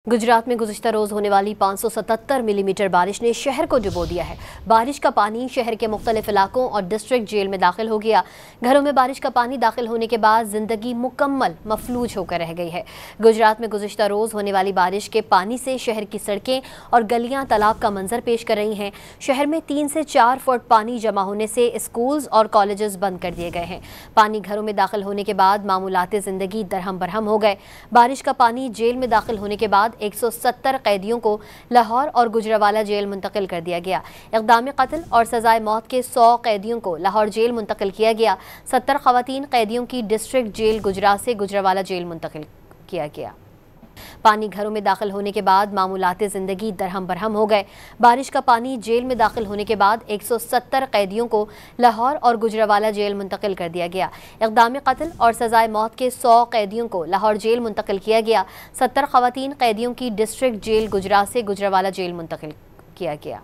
गुजरात में गुज़िश्ता रोज़ होने वाली 577 मिलीमीटर बारिश ने शहर को डुबो दिया है। बारिश का पानी शहर के मुख्तलिफ इलाकों और डिस्ट्रिक्ट जेल में दाखिल हो गया। घरों में बारिश का पानी दाखिल होने के बाद जिंदगी मुकम्मल मफलूज होकर रह गई है। गुजरात में गुज़िश्ता रोज़ होने वाली बारिश के पानी से शहर की सड़कें और गलियां तालाब का मंजर पेश कर रही हैं। शहर में 3 से 4 फुट पानी जमा होने से स्कूल्स और कॉलेजेस बंद कर दिए गए हैं। पानी घरों में दाखिल होने के बाद मामूलाते जिंदगी दरहम बरहम हो गए। बारिश का पानी जेल में दाखिल होने के बाद 170 कैदियों को लाहौर और गुजरावाला जेल मुंतकिल कर दिया गया। इक़दाम कत्ल और सजाए मौत के 100 कैदियों को लाहौर जेल मुंतकिल किया गया। 70 ख़वातीन कैदियों की डिस्ट्रिक्ट जेल गुजरात से गुजरावाला जेल मुंतकिल किया गया। पानी घरों में दाखिल होने के बाद मामूलाते ज़िंदगी दरहम बरहम हो गए। बारिश का पानी जेल में दाखिल होने के बाद 170 कैदियों को लाहौर और गुजरावाला जेल मुंतकिल कर दिया गया। इक़दाम कत्ल और सजाए मौत के 100 कैदियों को लाहौर जेल मुंतकिल किया गया। 70 ख़वातीन कैदियों की डिस्ट्रिक्ट जेल गुजरात से गुजरावाला जेल मुंतकिल किया गया।